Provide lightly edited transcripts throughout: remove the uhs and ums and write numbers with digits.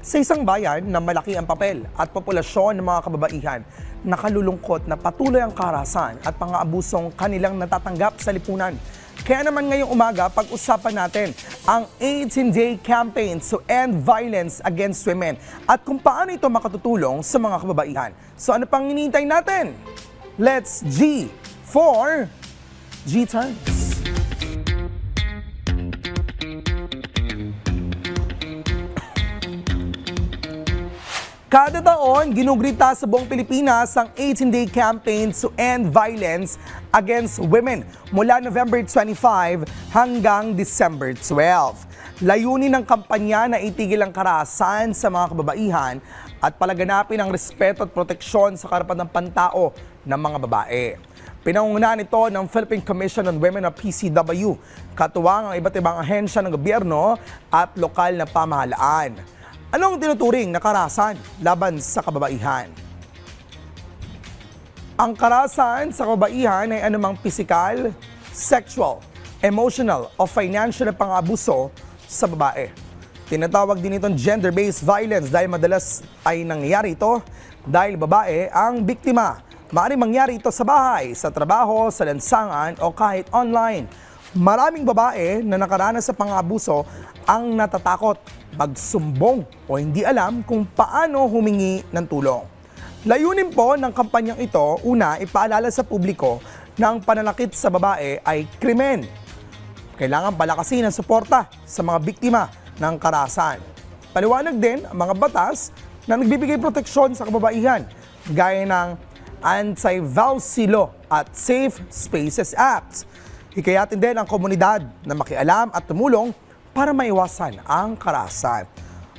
Sa isang bayan na malaki ang papel at populasyon ng mga kababaihan, nakalulungkot na patuloy ang karahasan at pang-aabusong kanilang natatanggap sa lipunan. Kaya naman ngayong umaga, pag-usapan natin ang 18-day campaign to end violence against women at kung paano ito makatutulong sa mga kababaihan. So ano pang hinihintay natin? Let's G for G-Turns. Kada taon, ginugrita sa buong Pilipinas ang 18-day campaign to end violence against women mula November 25 hanggang December 12. Layunin ng kampanya na itigil ang karahasan sa mga kababaihan at palaganapin ang respeto at proteksyon sa karapatang pantao ng mga babae. Pinangungunahan ito ng Philippine Commission on Women o PCW, katuwang ang iba't ibang ahensya ng gobyerno at lokal na pamahalaan. Anong tinuturing na karahasan laban sa kababaihan? Ang karahasan sa kababaihan ay anumang pisikal, sexual, emotional o financial na pang-abuso sa babae. Tinatawag din itong gender-based violence dahil madalas ay nangyayari ito dahil babae ang biktima. Maaaring mangyari ito sa bahay, sa trabaho, sa lansangan o kahit online. Maraming babae na nakaranas sa pang-abuso ang natatakot, magsumbong o hindi alam kung paano humingi ng tulong. Layunin po ng kampanyang ito, una, ipaalala sa publiko na ang pananakit sa babae ay krimen. Kailangan palakasin ang suporta sa mga biktima ng karahasan. Paliwanag din ang mga batas na nagbibigay proteksyon sa kababaihan, gaya ng Anti-Vowsy Law at Safe Spaces Act. Hikayatin din ang komunidad na makialam at tumulong para maiwasan ang karahasan.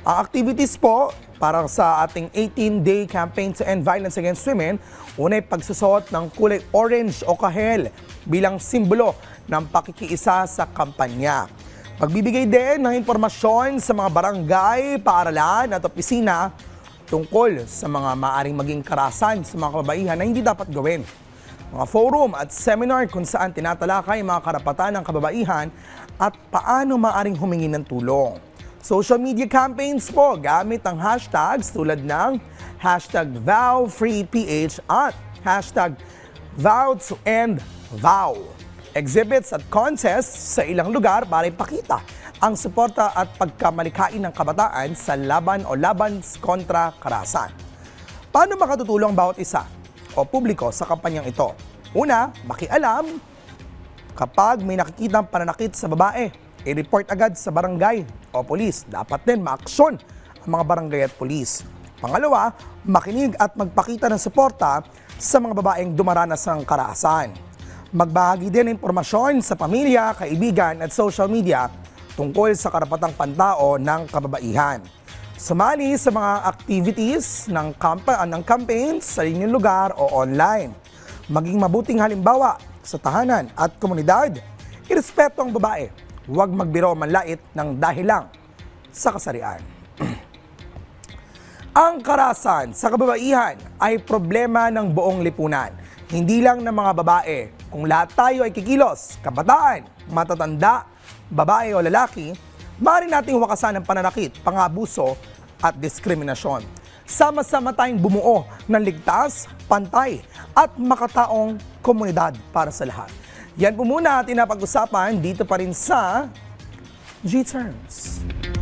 Ang activities po para sa ating 18-day campaign to end violence against women, unay pagsusuot ng kulay orange o kahel bilang simbolo ng pakikiisa sa kampanya. Magbibigay din ng impormasyon sa mga barangay, paaralan at opisina tungkol sa mga maaaring maging karahasan sa mga kababaihan na hindi dapat gawin. Mga forum at seminar kung saan tinatalakay mga karapatan ng kababaihan at paano maaring humingi ng tulong. Social media campaigns po gamit ang hashtags tulad ng #VowFreePH at #VowToEndVow. Exhibits at contests sa ilang lugar para ipakita ang suporta at pagkamalikain ng kabataan sa laban o laban kontra karahasan. Paano makatutulong bawat isa o publiko sa kampanyang ito? Una, makialam. Kapag may nakikitang pananakit sa babae, i-report agad sa barangay o polis. Dapat din maaksyon ang mga barangay at polis. Pangalawa, makinig at magpakita ng suporta sa mga babaeng dumaranas ng karahasan. Magbahagi din ng impormasyon sa pamilya, kaibigan at social media tungkol sa karapatang pantao ng kababaihan. Sumali sa mga activities ng campaigns sa inyong lugar o online. Maging mabuting halimbawa sa tahanan at komunidad. Irespeto ang babae. Huwag magbiro o manlait ng dahil lang sa kasarian. Ang karahasan sa kababaihan ay problema ng buong lipunan. Hindi lang ng mga babae. Kung lahat tayo ay kikilos, kabataan, matatanda, babae o lalaki, maaari nating wakasan ang pananakit, pang-abuso at diskriminasyon. Sama-sama tayong bumuo ng ligtas, pantay at makataong komunidad para sa lahat. Yan po muna ating napag-usapan dito pa rin sa G-Turns.